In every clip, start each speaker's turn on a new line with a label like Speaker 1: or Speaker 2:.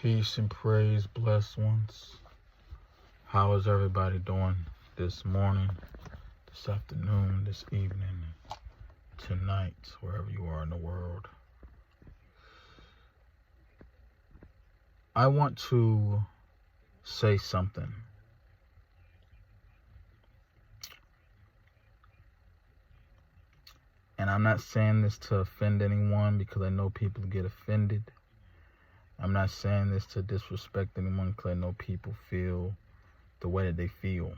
Speaker 1: Peace and praise, blessed ones. How is everybody doing this morning, this afternoon, this evening, tonight, wherever you are in the world? I want to say something. And I'm not saying this to offend anyone because I know people get offended. I'm not saying this to disrespect anyone because I know people feel the way that they feel.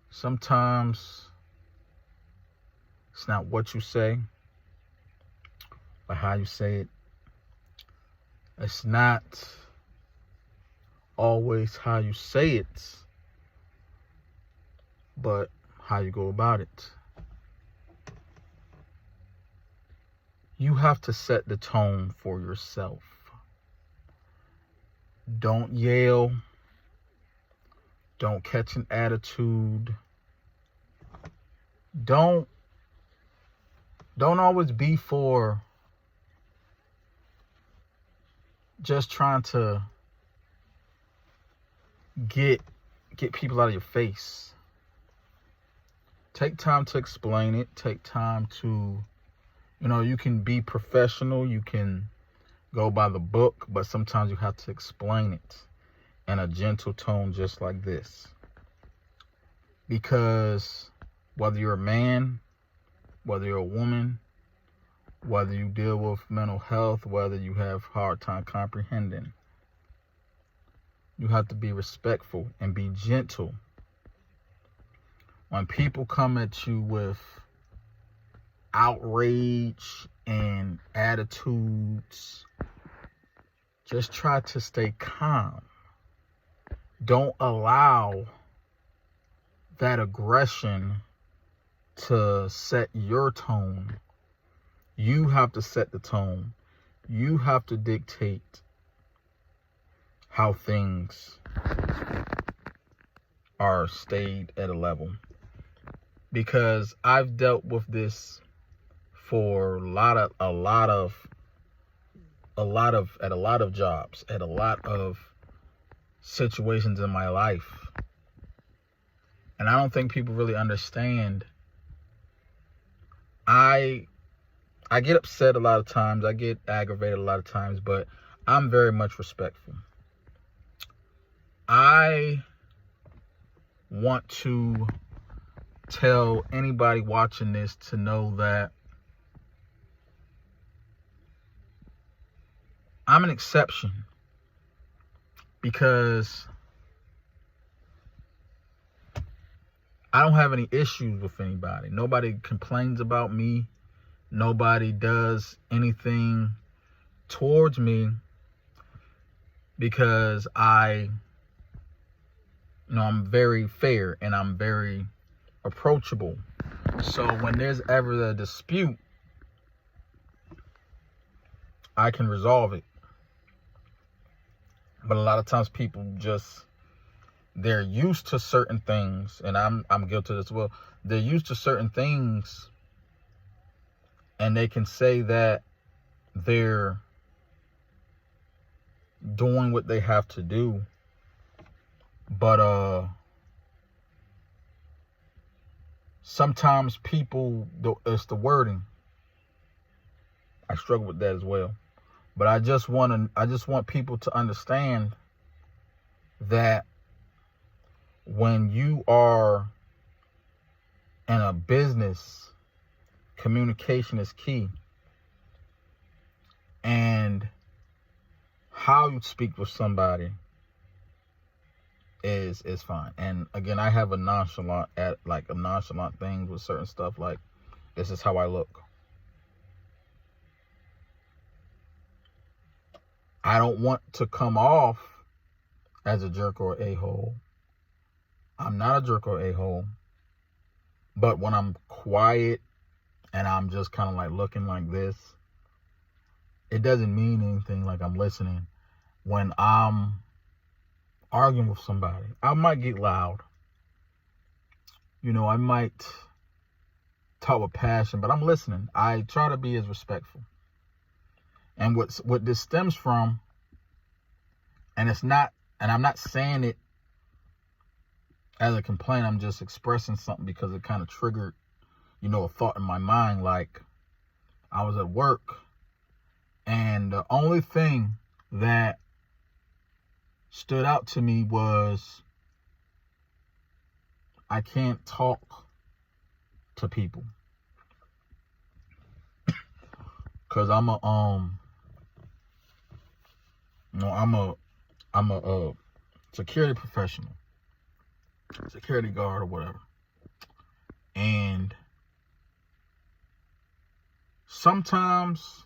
Speaker 1: Sometimes it's not what you say, but how you say it. It's not always how you say it, but how you go about it. You have to set the tone for yourself. Don't yell. Don't catch an attitude. Don't always be for just trying to get people out of your face. Take time to explain it. Take time to, you can be professional. You can go by the book, but sometimes you have to explain it in a gentle tone just like this. Because whether you're a man, whether you're a woman, whether you deal with mental health, whether you have hard time comprehending, you have to be respectful and be gentle. When people come at you with outrage and attitudes, just try to stay calm. Don't allow that aggression to set your tone. You have to set the tone. You have to dictate how things are stayed at a level. Because I've dealt with this for a lot of jobs, at a lot of situations in my life. And I don't think people really understand. I get upset a lot of times. I get aggravated a lot of times, but I'm very much respectful. I want to tell anybody watching this to know that I'm an exception, because I don't have any issues with anybody. Nobody complains about me. Nobody does anything towards me because I'm very fair and I'm very approachable. So when there's ever a dispute, I can resolve it. But a lot of times people they're used to certain things, and I'm guilty as well. They're used to certain things, and they can say that they're doing what they have to do. But sometimes people, it's the wording. I struggle with that as well. But I just want people to understand that when you are in a business, communication is key. And how you speak with somebody is fine. And again, I have a nonchalant thing with certain stuff, like this is how I look. I don't want to come off as a jerk or a-hole. I'm not a jerk or a-hole. But when I'm quiet and I'm just kind of like looking like this, it doesn't mean anything like I'm listening. When I'm arguing with somebody, I might get loud. I might talk with passion, but I'm listening. I try to be as respectful. And what this stems from, and I'm not saying it as a complaint, I'm just expressing something because it kind of triggered, a thought in my mind. Like, I was at work, and the only thing that stood out to me was I can't talk to people. Cause I'm a security professional, security guard or whatever. And sometimes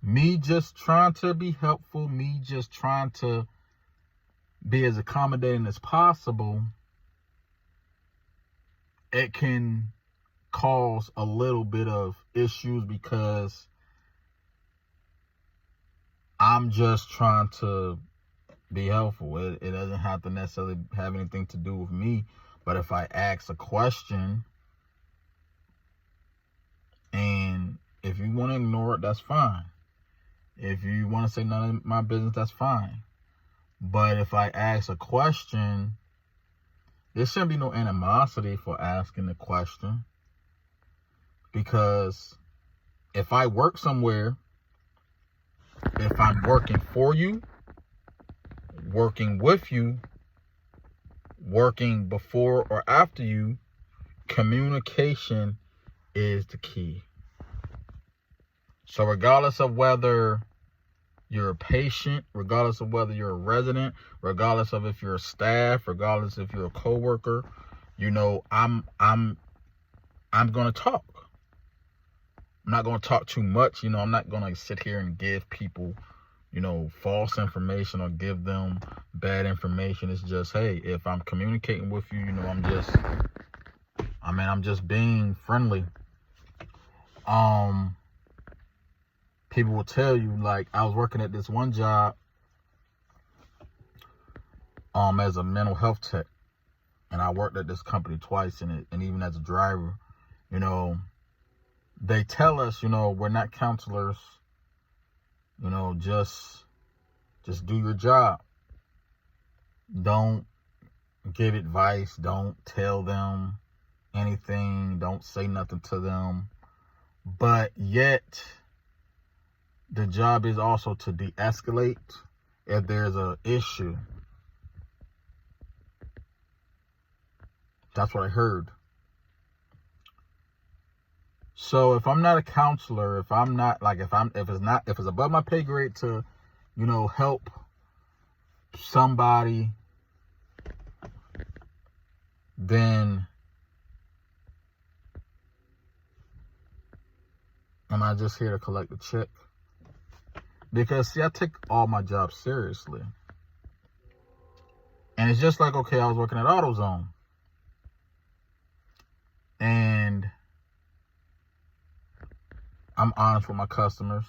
Speaker 1: me just trying to be helpful, me just trying to be as accommodating as possible, it can cause a little bit of issues because I'm just trying to be helpful. It doesn't have to necessarily have anything to do with me. But if I ask a question, and if you want to ignore it, that's fine. If you want to say none of my business, that's fine. But if I ask a question, there shouldn't be no animosity for asking the question. Because if I work somewhere, if I'm working for you, working with you, working before or after you, communication is the key. So regardless of whether you're a patient, regardless of whether you're a resident, regardless of if you're a staff, regardless if you're a coworker, I'm going to talk. I'm not going to talk too much. I'm not going to sit here and give people, false information or give them bad information. It's just, hey, if I'm communicating with you, I'm just being friendly. People will tell you, like, I was working at this one job, as a mental health tech, and I worked at this company twice, and even as a driver, they tell us, we're not counselors, just do your job. Don't give advice. Don't tell them anything. Don't say nothing to them. But yet, the job is also to de-escalate if there's an issue. That's what I heard. So if I'm not a counselor, if it's above my pay grade to, help somebody, then am I just here to collect a check? Because, see, I take all my jobs seriously. And it's just like, okay, I was working at AutoZone. And I'm honest with my customers.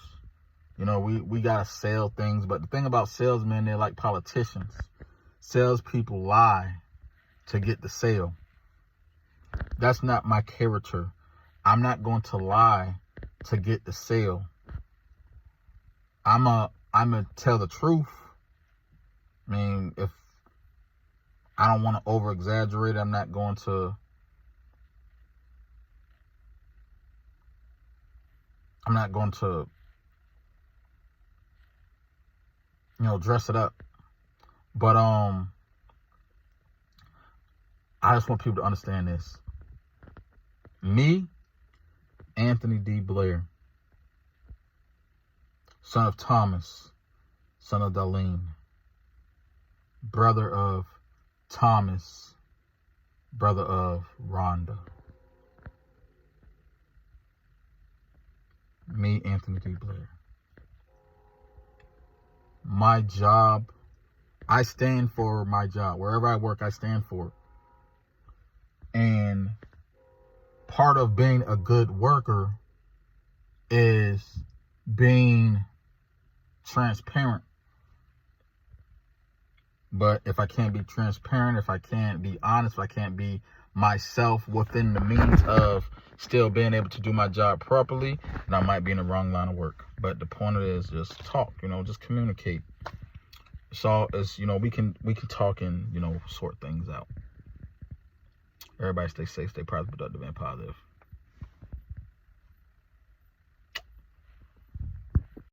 Speaker 1: We got to sell things. But the thing about salesmen, they're like politicians. Salespeople lie to get the sale. That's not my character. I'm not going to lie to get the sale. I'm gonna tell the truth. If I don't want to over exaggerate, I'm not going to dress it up. But I just want people to understand this. Me, Anthony D. Blair, son of Thomas, son of Darlene, brother of Thomas, brother of Rhonda. Me, Anthony D. Blair. My job, I stand for my job. Wherever I work, I stand for it. And part of being a good worker is being transparent. But if I can't be transparent, if I can't be honest, if I can't be myself within the means of still being able to do my job properly, and I might be in the wrong line of work. But the point of it is just talk, just communicate. So it's, we can talk and, sort things out. Everybody stay safe, stay productive and positive.